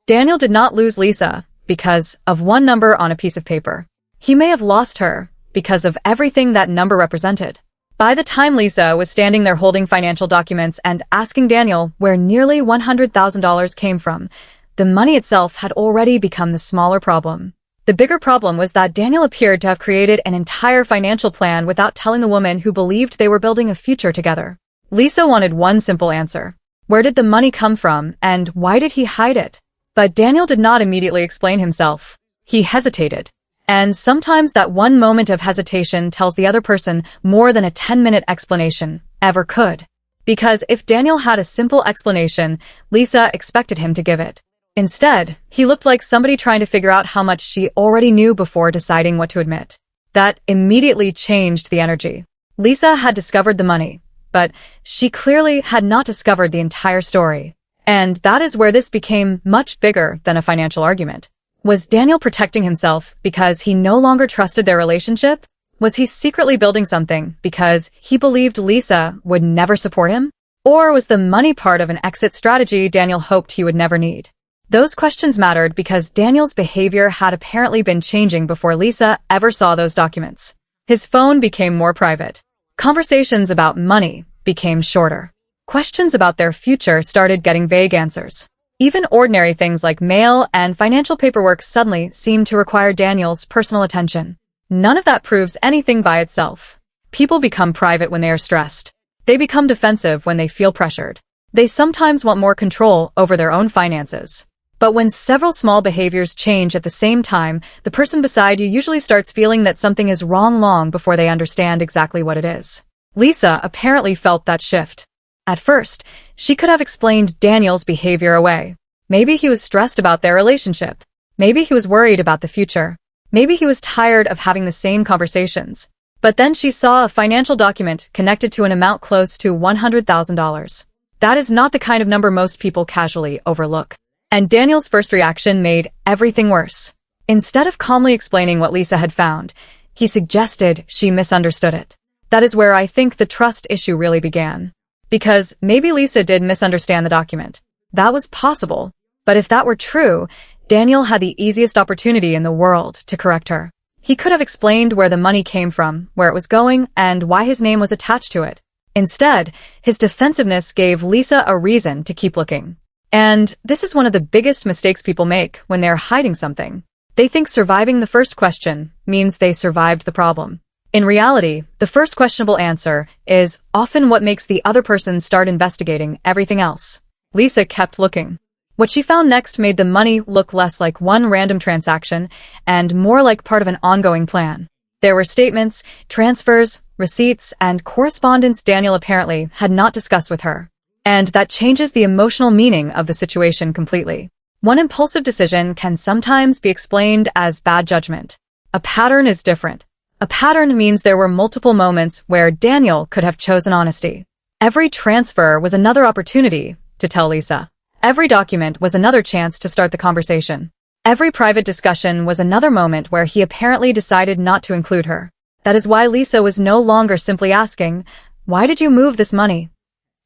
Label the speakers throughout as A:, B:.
A: Daniel did not lose Lisa because of one number on a piece of paper. He may have lost her because of everything that number represented. By the time Lisa was standing there holding financial documents and asking Daniel where nearly $100,000 came from, the money itself had already become the smaller problem. The bigger problem was that Daniel appeared to have created an entire financial plan without telling the woman who believed they were building a future together. Lisa wanted one simple answer. Where did the money come from, and why did he hide it? But Daniel did not immediately explain himself. He hesitated. And sometimes that one moment of hesitation tells the other person more than a 10-minute explanation ever could. Because if Daniel had a simple explanation, Lisa expected him to give it. Instead, he looked like somebody trying to figure out how much she already knew before deciding what to admit. That immediately changed the energy. Lisa had discovered the money, but she clearly had not discovered the entire story. And that is where this became much bigger than a financial argument. Was Daniel protecting himself because he no longer trusted their relationship? Was he secretly building something because he believed Lisa would never support him? Or was the money part of an exit strategy Daniel hoped he would never need? Those questions mattered because Daniel's behavior had apparently been changing before Lisa ever saw those documents. His phone became more private. Conversations about money became shorter. Questions about their future started getting vague answers. Even ordinary things like mail and financial paperwork suddenly seemed to require Daniel's personal attention. None of that proves anything by itself. People become private when they are stressed. They become defensive when they feel pressured. They sometimes want more control over their own finances. But when several small behaviors change at the same time, the person beside you usually starts feeling that something is wrong long before they understand exactly what it is. Lisa apparently felt that shift. At first, she could have explained Daniel's behavior away. Maybe he was stressed about their relationship. Maybe he was worried about the future. Maybe he was tired of having the same conversations. But then she saw a financial document connected to an amount close to $100,000. That is not the kind of number most people casually overlook. And Daniel's first reaction made everything worse. Instead of calmly explaining what Lisa had found, he suggested she misunderstood it. That is where I think the trust issue really began. Because maybe Lisa did misunderstand the document. That was possible. But if that were true, Daniel had the easiest opportunity in the world to correct her. He could have explained where the money came from, where it was going, and why his name was attached to it. Instead, his defensiveness gave Lisa a reason to keep looking. And this is one of the biggest mistakes people make when they're hiding something. They think surviving the first question means they survived the problem. In reality, the first questionable answer is often what makes the other person start investigating everything else. Lisa kept looking. What she found next made the money look less like one random transaction and more like part of an ongoing plan. There were statements, transfers, receipts, and correspondence Daniel apparently had not discussed with her. And that changes the emotional meaning of the situation completely. One impulsive decision can sometimes be explained as bad judgment. A pattern is different. A pattern means there were multiple moments where Daniel could have chosen honesty. Every transfer was another opportunity to tell Lisa. Every document was another chance to start the conversation. Every private discussion was another moment where he apparently decided not to include her. That is why Lisa was no longer simply asking, "Why did you move this money?"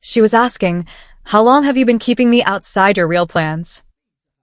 A: She was asking, "How long have you been keeping me outside your real plans?"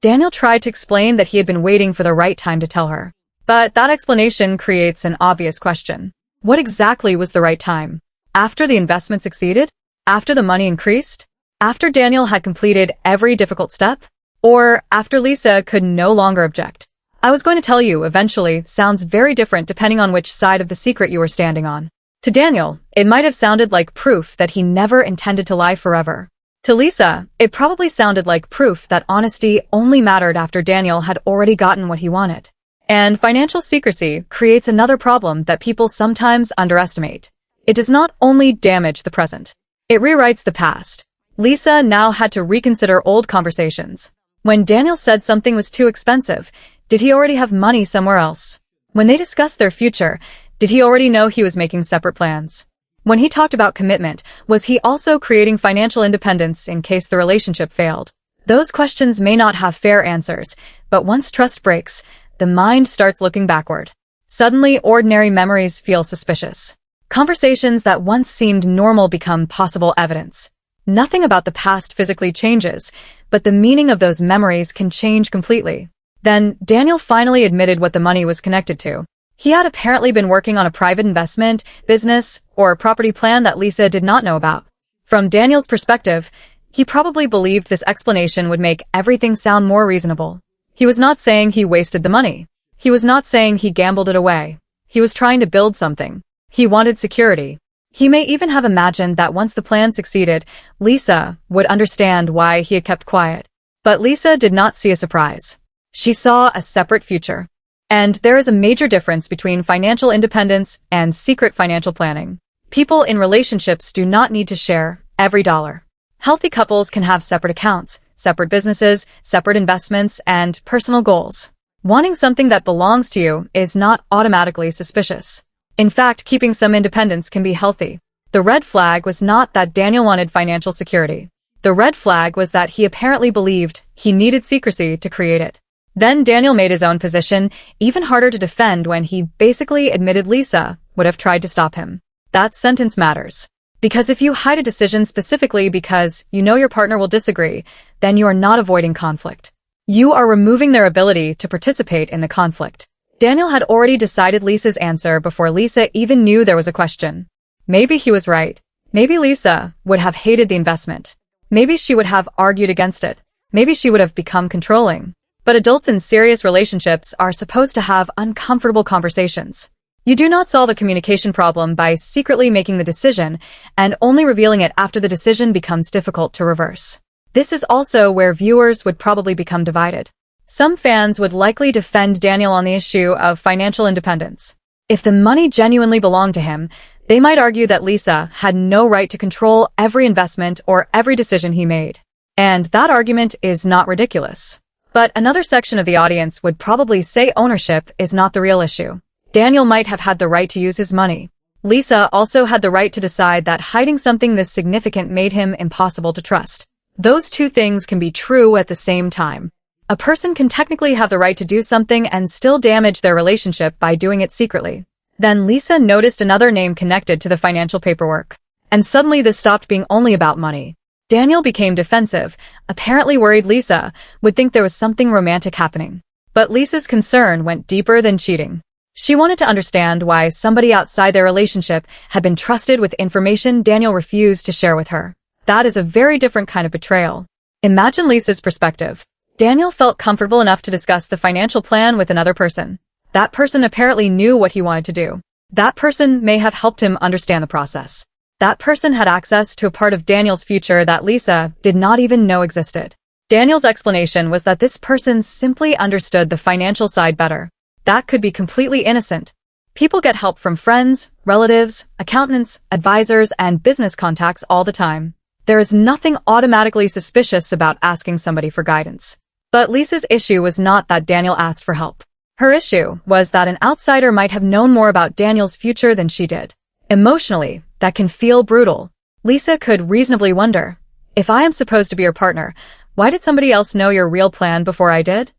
A: Daniel tried to explain that he had been waiting for the right time to tell her. But that explanation creates an obvious question. What exactly was the right time? After the investment succeeded? After the money increased? After Daniel had completed every difficult step? Or after Lisa could no longer object? "I was going to tell you eventually" sounds very different depending on which side of the secret you were standing on. To Daniel, it might have sounded like proof that he never intended to lie forever. To Lisa, it probably sounded like proof that honesty only mattered after Daniel had already gotten what he wanted. And financial secrecy creates another problem that people sometimes underestimate. It does not only damage the present. It rewrites the past. Lisa now had to reconsider old conversations. When Daniel said something was too expensive, did he already have money somewhere else? When they discussed their future, did he already know he was making separate plans? When he talked about commitment, was he also creating financial independence in case the relationship failed? Those questions may not have fair answers, but once trust breaks, the mind starts looking backward. Suddenly, ordinary memories feel suspicious. Conversations that once seemed normal become possible evidence. Nothing about the past physically changes, but the meaning of those memories can change completely. Then, Daniel finally admitted what the money was connected to. He had apparently been working on a private investment, business, or property plan that Lisa did not know about. From Daniel's perspective, he probably believed this explanation would make everything sound more reasonable. He was not saying he wasted the money. He was not saying he gambled it away. He was trying to build something. He wanted security. He may even have imagined that once the plan succeeded, Lisa would understand why he had kept quiet. But Lisa did not see a surprise. She saw a separate future. And there is a major difference between financial independence and secret financial planning. People in relationships do not need to share every dollar. Healthy couples can have separate accounts, separate businesses, separate investments, and personal goals. Wanting something that belongs to you is not automatically suspicious. In fact, keeping some independence can be healthy. The red flag was not that Daniel wanted financial security. The red flag was that he apparently believed he needed secrecy to create it. Then Daniel made his own position even harder to defend when he basically admitted Lisa would have tried to stop him. That sentence matters. Because if you hide a decision specifically because you know your partner will disagree, then you are not avoiding conflict. You are removing their ability to participate in the conflict. Daniel had already decided Lisa's answer before Lisa even knew there was a question. Maybe he was right. Maybe Lisa would have hated the investment. Maybe she would have argued against it. Maybe she would have become controlling. But adults in serious relationships are supposed to have uncomfortable conversations. You do not solve a communication problem by secretly making the decision and only revealing it after the decision becomes difficult to reverse. This is also where viewers would probably become divided. Some fans would likely defend Daniel on the issue of financial independence. If the money genuinely belonged to him, they might argue that Lisa had no right to control every investment or every decision he made. And that argument is not ridiculous. But another section of the audience would probably say ownership is not the real issue. Daniel might have had the right to use his money. Lisa also had the right to decide that hiding something this significant made him impossible to trust. Those two things can be true at the same time. A person can technically have the right to do something and still damage their relationship by doing it secretly. Then Lisa noticed another name connected to the financial paperwork. And suddenly this stopped being only about money. Daniel became defensive, apparently worried Lisa would think there was something romantic happening. But Lisa's concern went deeper than cheating. She wanted to understand why somebody outside their relationship had been trusted with information Daniel refused to share with her. That is a very different kind of betrayal. Imagine Lisa's perspective. Daniel felt comfortable enough to discuss the financial plan with another person. That person apparently knew what he wanted to do. That person may have helped him understand the process. That person had access to a part of Daniel's future that Lisa did not even know existed. Daniel's explanation was that this person simply understood the financial side better. That could be completely innocent. People get help from friends, relatives, accountants, advisors, and business contacts all the time. There is nothing automatically suspicious about asking somebody for guidance. But Lisa's issue was not that Daniel asked for help. Her issue was that an outsider might have known more about Daniel's future than she did. Emotionally, that can feel brutal. Lisa could reasonably wonder, if I am supposed to be your partner, why did somebody else know your real plan before I did?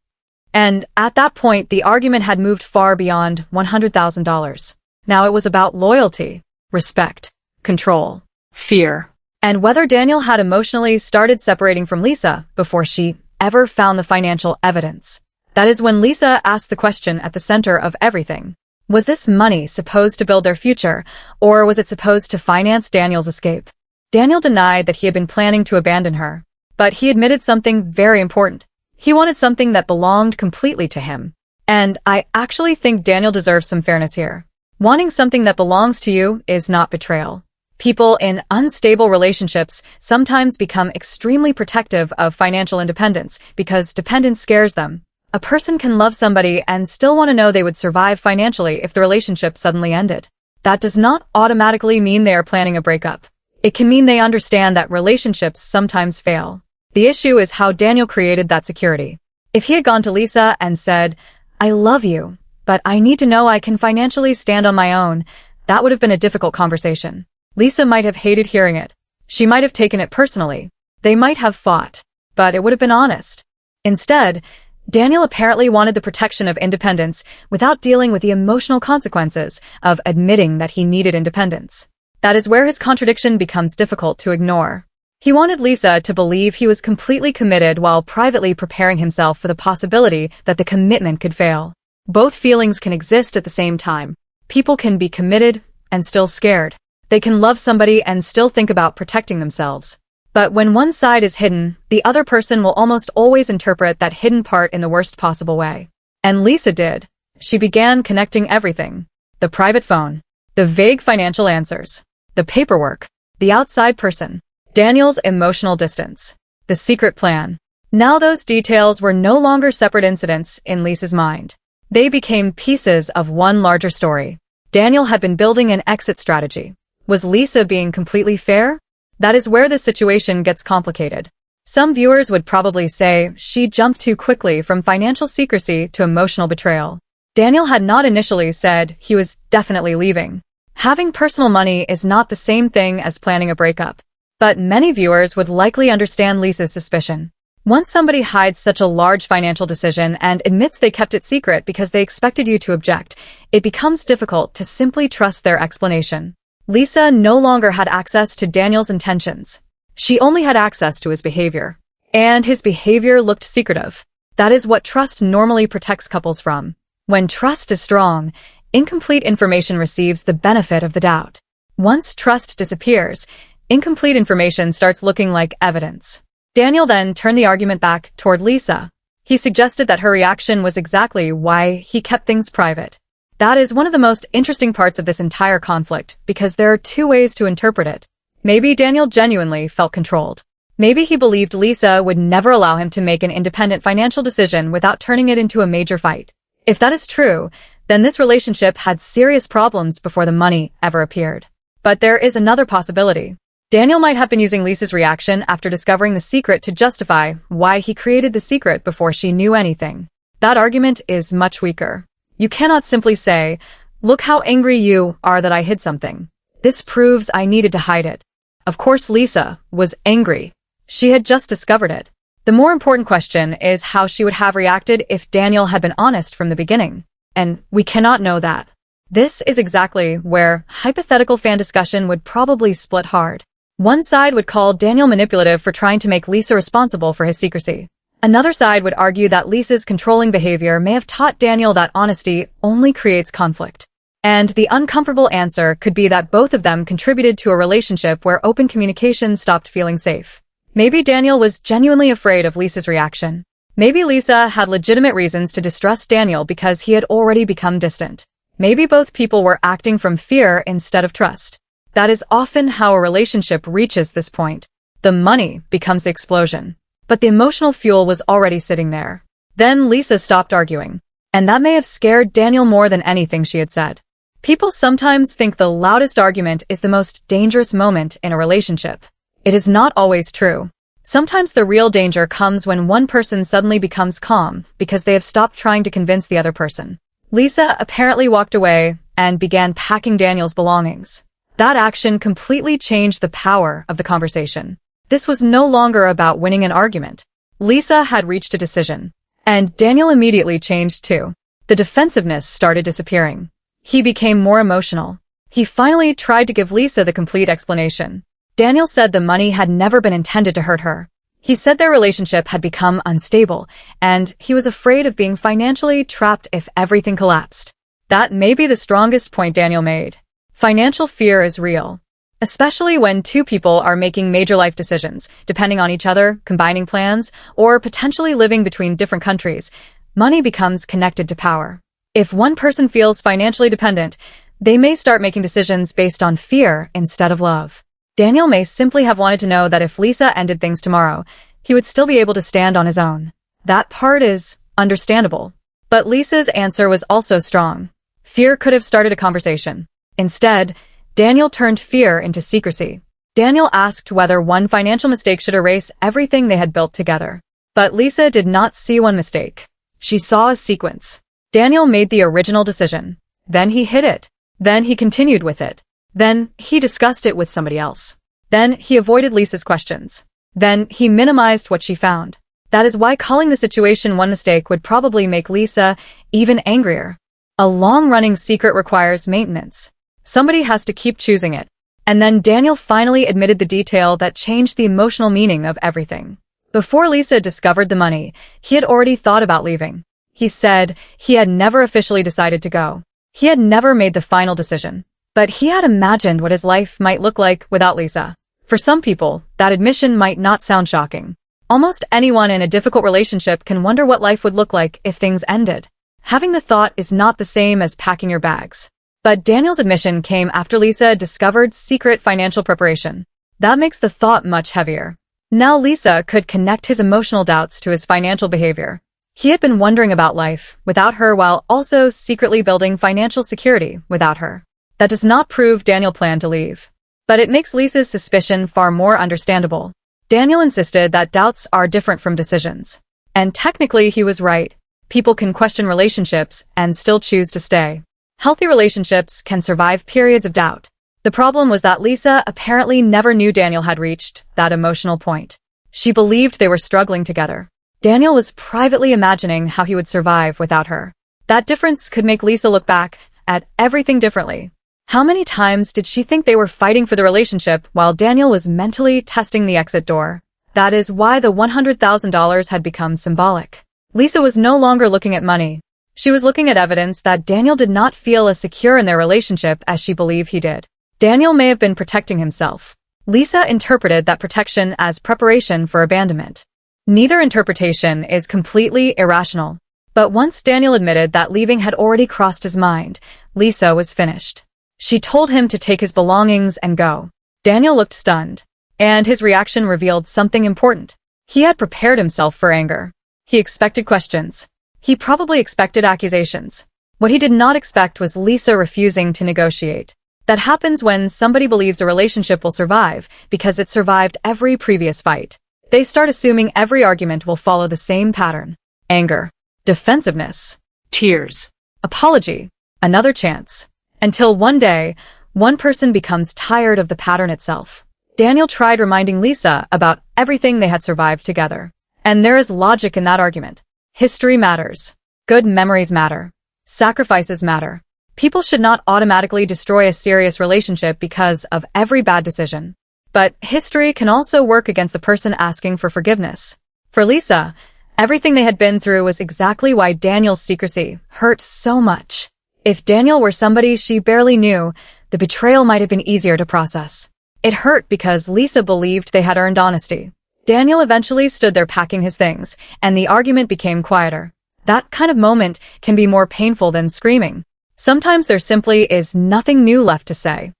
A: And at that point, the argument had moved far beyond $100,000. Now it was about loyalty, respect, control, fear, and whether Daniel had emotionally started separating from Lisa before she ever found the financial evidence. That is when Lisa asked the question at the center of everything. Was this money supposed to build their future, or was it supposed to finance Daniel's escape? Daniel denied that he had been planning to abandon her, but he admitted something very important. He wanted something that belonged completely to him. And I actually think Daniel deserves some fairness here. Wanting something that belongs to you is not betrayal. People in unstable relationships sometimes become extremely protective of financial independence because dependence scares them. A person can love somebody and still want to know they would survive financially if the relationship suddenly ended. That does not automatically mean they are planning a breakup. It can mean they understand that relationships sometimes fail. The issue is how Daniel created that security. If he had gone to Lisa and said, "I love you, but I need to know I can financially stand on my own," that would have been a difficult conversation. Lisa might have hated hearing it. She might have taken it personally. They might have fought, but it would have been honest. Instead, Daniel apparently wanted the protection of independence without dealing with the emotional consequences of admitting that he needed independence. That is where his contradiction becomes difficult to ignore. He wanted Lisa to believe he was completely committed while privately preparing himself for the possibility that the commitment could fail. Both feelings can exist at the same time. People can be committed and still scared. They can love somebody and still think about protecting themselves. But when one side is hidden, the other person will almost always interpret that hidden part in the worst possible way. And Lisa did. She began connecting everything. The private phone, the vague financial answers, the paperwork, the outside person, Daniel's emotional distance, the secret plan. Now those details were no longer separate incidents in Lisa's mind. They became pieces of one larger story. Daniel had been building an exit strategy. Was Lisa being completely fair? That is where this situation gets complicated. Some viewers would probably say she jumped too quickly from financial secrecy to emotional betrayal. Daniel had not initially said he was definitely leaving. Having personal money is not the same thing as planning a breakup. But many viewers would likely understand Lisa's suspicion. Once somebody hides such a large financial decision and admits they kept it secret because they expected you to object, it becomes difficult to simply trust their explanation. Lisa no longer had access to Daniel's intentions. She only had access to his behavior. And his behavior looked secretive. That is what trust normally protects couples from. When trust is strong, incomplete information receives the benefit of the doubt. Once trust disappears, incomplete information starts looking like evidence. Daniel then turned the argument back toward Lisa. He suggested that her reaction was exactly why he kept things private. That is one of the most interesting parts of this entire conflict, because there are two ways to interpret it. Maybe Daniel genuinely felt controlled. Maybe he believed Lisa would never allow him to make an independent financial decision without turning it into a major fight. If that is true, then this relationship had serious problems before the money ever appeared. But there is another possibility. Daniel might have been using Lisa's reaction after discovering the secret to justify why he created the secret before she knew anything. That argument is much weaker. You cannot simply say, "Look how angry you are that I hid something. This proves I needed to hide it." Of course, Lisa was angry. She had just discovered it. The more important question is how she would have reacted if Daniel had been honest from the beginning. And we cannot know that. This is exactly where hypothetical fan discussion would probably split hard. One side would call Daniel manipulative for trying to make Lisa responsible for his secrecy. Another side would argue that Lisa's controlling behavior may have taught Daniel that honesty only creates conflict. And the uncomfortable answer could be that both of them contributed to a relationship where open communication stopped feeling safe. Maybe Daniel was genuinely afraid of Lisa's reaction. Maybe Lisa had legitimate reasons to distrust Daniel because he had already become distant. Maybe both people were acting from fear instead of trust. That is often how a relationship reaches this point. The money becomes the explosion. But the emotional fuel was already sitting there. Then Lisa stopped arguing. And that may have scared Daniel more than anything she had said. People sometimes think the loudest argument is the most dangerous moment in a relationship. It is not always true. Sometimes the real danger comes when one person suddenly becomes calm because they have stopped trying to convince the other person. Lisa apparently walked away and began packing Daniel's belongings. That action completely changed the power of the conversation. This was no longer about winning an argument. Lisa had reached a decision. And Daniel immediately changed too. The defensiveness started disappearing. He became more emotional. He finally tried to give Lisa the complete explanation. Daniel said the money had never been intended to hurt her. He said their relationship had become unstable, and he was afraid of being financially trapped if everything collapsed. That may be the strongest point Daniel made. Financial fear is real, especially when two people are making major life decisions, depending on each other, combining plans, or potentially living between different countries. Money becomes connected to power. If one person feels financially dependent, they may start making decisions based on fear instead of love. Daniel may simply have wanted to know that if Lisa ended things tomorrow, he would still be able to stand on his own. That part is understandable. But Lisa's answer was also strong. Fear could have started a conversation. Instead, Daniel turned fear into secrecy. Daniel asked whether one financial mistake should erase everything they had built together. But Lisa did not see one mistake. She saw a sequence. Daniel made the original decision. Then he hid it. Then he continued with it. Then he discussed it with somebody else. Then he avoided Lisa's questions. Then he minimized what she found. That is why calling the situation one mistake would probably make Lisa even angrier. A long-running secret requires maintenance. Somebody has to keep choosing it. And then Daniel finally admitted the detail that changed the emotional meaning of everything. Before Lisa discovered the money, he had already thought about leaving. He said he had never officially decided to go. He had never made the final decision. But he had imagined what his life might look like without Lisa. For some people, that admission might not sound shocking. Almost anyone in a difficult relationship can wonder what life would look like if things ended. Having the thought is not the same as packing your bags. But Daniel's admission came after Lisa discovered secret financial preparation. That makes the thought much heavier. Now Lisa could connect his emotional doubts to his financial behavior. He had been wondering about life without her while also secretly building financial security without her. That does not prove Daniel planned to leave. But it makes Lisa's suspicion far more understandable. Daniel insisted that doubts are different from decisions. And technically he was right. People can question relationships and still choose to stay. Healthy relationships can survive periods of doubt. The problem was that Lisa apparently never knew Daniel had reached that emotional point. She believed they were struggling together. Daniel was privately imagining how he would survive without her. That difference could make Lisa look back at everything differently. How many times did she think they were fighting for the relationship while Daniel was mentally testing the exit door? That is why the $100,000 had become symbolic. Lisa was no longer looking at money. She was looking at evidence that Daniel did not feel as secure in their relationship as she believed he did. Daniel may have been protecting himself. Lisa interpreted that protection as preparation for abandonment. Neither interpretation is completely irrational. But once Daniel admitted that leaving had already crossed his mind, Lisa was finished. She told him to take his belongings and go. Daniel looked stunned, and his reaction revealed something important. He had prepared himself for anger. He expected questions. He probably expected accusations. What he did not expect was Lisa refusing to negotiate. That happens when somebody believes a relationship will survive because it survived every previous fight. They start assuming every argument will follow the same pattern. Anger, defensiveness, tears, apology, another chance. Until one day, one person becomes tired of the pattern itself. Daniel tried reminding Lisa about everything they had survived together. And there is logic in that argument. History matters. Good memories matter. Sacrifices matter. People should not automatically destroy a serious relationship because of every bad decision. But history can also work against the person asking for forgiveness. For Lisa, everything they had been through was exactly why Daniel's secrecy hurt so much. If Daniel were somebody she barely knew, the betrayal might have been easier to process. It hurt because Lisa believed they had earned honesty. Daniel eventually stood there packing his things, and the argument became quieter. That kind of moment can be more painful than screaming. Sometimes there simply is nothing new left to say.